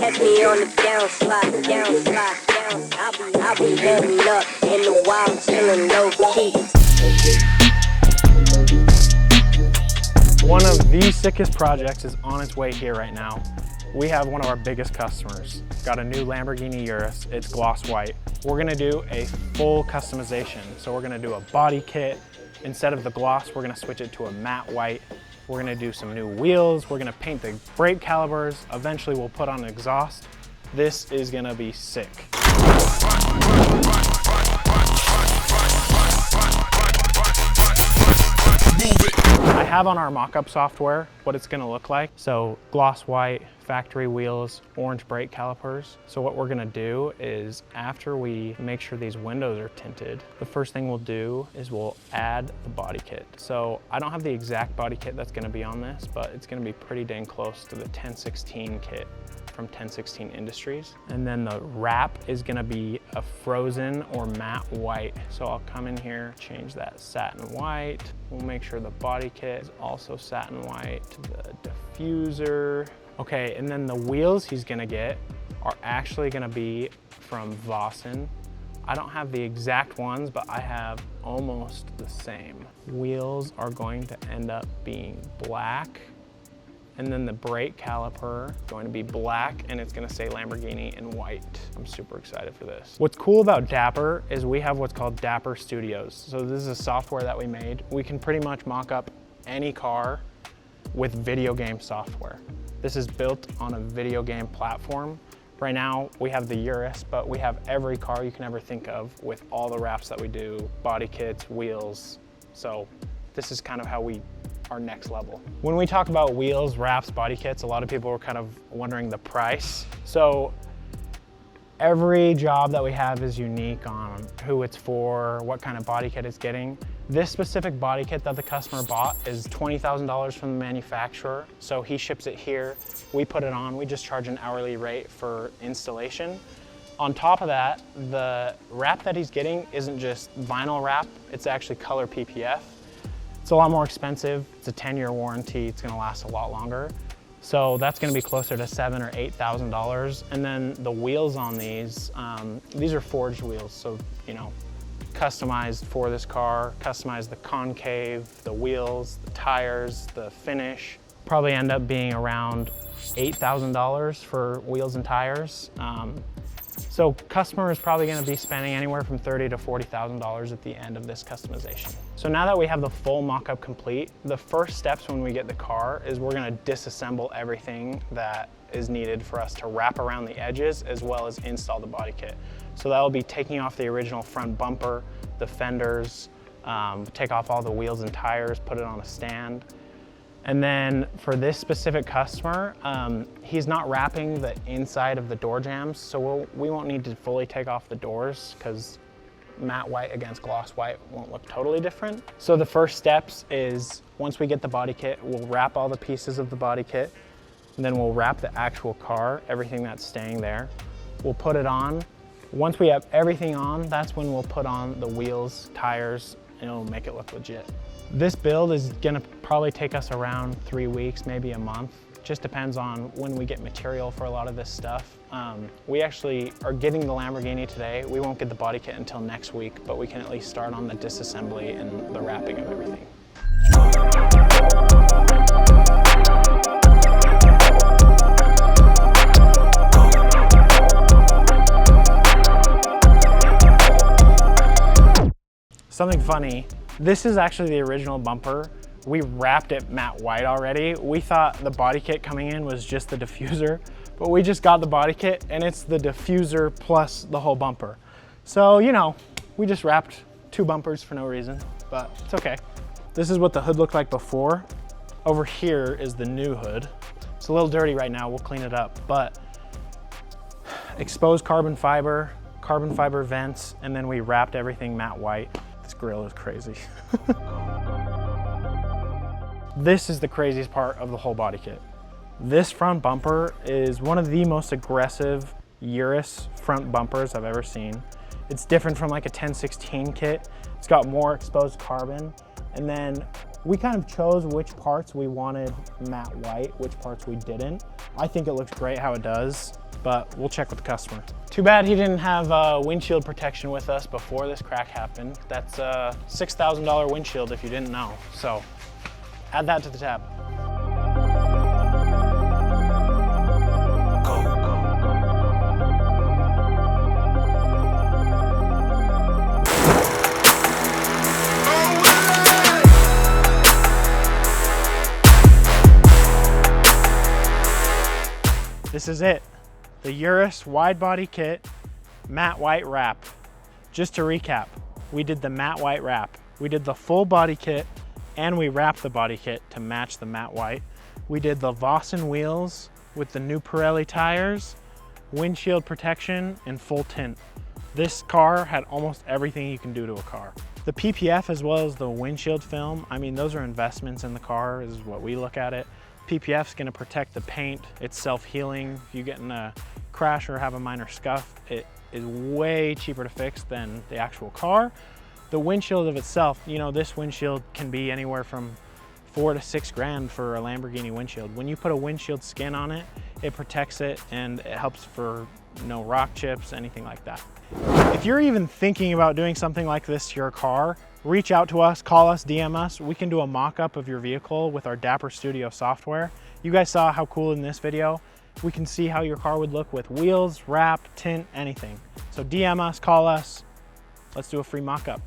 catch me on the downslide, downslide, down. I'll be heading up in the wild, chillin' low key. One of the sickest projects is on its way here right now. We have one of our biggest customers. Got a new Lamborghini Urus, it's gloss white. We're gonna do a full customization. So we're gonna do a body kit. Instead of the gloss, we're gonna switch it to a matte white. We're gonna do some new wheels. We're gonna paint the brake calipers. Eventually we'll put on an exhaust. This is gonna be sick. I have on our mock-up software what it's gonna look like. So gloss white, factory wheels, orange brake calipers. So what we're gonna do is after we make sure these windows are tinted, the first thing we'll do is we'll add the body kit. So I don't have the exact body kit that's gonna be on this, but it's gonna be pretty dang close to the 1016 kit from 1016 Industries. And then the wrap is gonna be a frozen or matte white. So I'll come in here, change that satin white. We'll make sure the body kit is also satin white. The diffuser. Okay, and then the wheels he's gonna get are actually gonna be from Vossen. I don't have the exact ones, but I have almost the same. Wheels are going to end up being black. And then the brake caliper is going to be black and it's gonna say Lamborghini in white. I'm super excited for this. What's cool about Dapper is we have what's called Dapper Studios. So this is a software that we made. We can pretty much mock up any car with video game software. This is built on a video game platform. Right now we have the Urus, but we have every car you can ever think of with all the wraps that we do, body kits, wheels. So this is kind of how we are next level. When we talk about wheels, wraps, body kits, a lot of people are kind of wondering the price. So every job that we have is unique on who it's for, what kind of body kit it's getting. This specific body kit that the customer bought is $20,000 from the manufacturer. So he ships it here, we put it on, we just charge an hourly rate for installation. On top of that, the wrap that he's getting isn't just vinyl wrap, it's actually color PPF. It's a lot more expensive. It's a 10-year warranty. It's gonna last a lot longer. So that's gonna be closer to $7,000 or $8,000. And then the wheels on these are forged wheels. So, you know, customized for this car, customized the concave, the wheels, the tires, the finish. Probably end up being around $8,000 for wheels and tires. So customer is probably gonna be spending anywhere from $30,000 to $40,000 at the end of this customization. So now that we have the full mock-up complete, the first steps when we get the car is we're gonna disassemble everything that is needed for us to wrap around the edges as well as install the body kit. So that will be taking off the original front bumper, the fenders, take off all the wheels and tires, put it on a stand. And then for this specific customer, he's not wrapping the inside of the door jambs, so we won't need to fully take off the doors because matte white against gloss white won't look totally different. So the first steps is once we get the body kit, we'll wrap all the pieces of the body kit, and then we'll wrap the actual car, everything that's staying there. We'll put it on. Once we have everything on, that's when we'll put on the wheels, tires, and it'll make it look legit. This build is gonna probably take us around 3 weeks, maybe a month. Just depends on when we get material for a lot of this stuff. We actually are getting the Lamborghini today. We won't get the body kit until next week, but we can at least start on the disassembly and the wrapping of everything. Something funny. This is actually the original bumper. We wrapped it matte white already. We thought the body kit coming in was just the diffuser, but we just got the body kit and it's the diffuser plus the whole bumper. So, you know, we just wrapped 2 bumpers for no reason, but it's okay. This is what the hood looked like before. Over here is the new hood. It's a little dirty right now, we'll clean it up, but exposed carbon fiber vents, and then we wrapped everything matte white. This grill is crazy. This is the craziest part of the whole body kit. This front bumper is one of the most aggressive Urus front bumpers I've ever seen. It's different from like a 1016 kit. It's got more exposed carbon. And then we kind of chose which parts we wanted matte white, which parts we didn't. I think it looks great how it does, but we'll check with the customer. Too bad he didn't have windshield protection with us before this crack happened. That's a $6,000 windshield if you didn't know. So add that to the tab. This is it. The Urus wide body kit, matte white wrap. Just to recap, we did the matte white wrap. We did the full body kit and we wrapped the body kit to match the matte white. We did the Vossen wheels with the new Pirelli tires, windshield protection, and full tint. This car had almost everything you can do to a car. The PPF as well as the windshield film, I mean, those are investments in the car, is what we look at it. PPF is going to protect the paint. It's self-healing. If you get in a crash or have a minor scuff, it is way cheaper to fix than the actual car. The windshield of itself, you know, this windshield can be anywhere from $4 to $6 grand for a Lamborghini windshield. When you put a windshield skin on it, it protects it and it helps for no rock chips, anything like that. If you're even thinking about doing something like this to your car, reach out to us, call us, DM us. We can do a mock-up of your vehicle with our Dapper Studio software. You guys saw how cool in this video. We can see how your car would look with wheels, wrap, tint, anything. So DM us, call us. Let's do a free mock-up.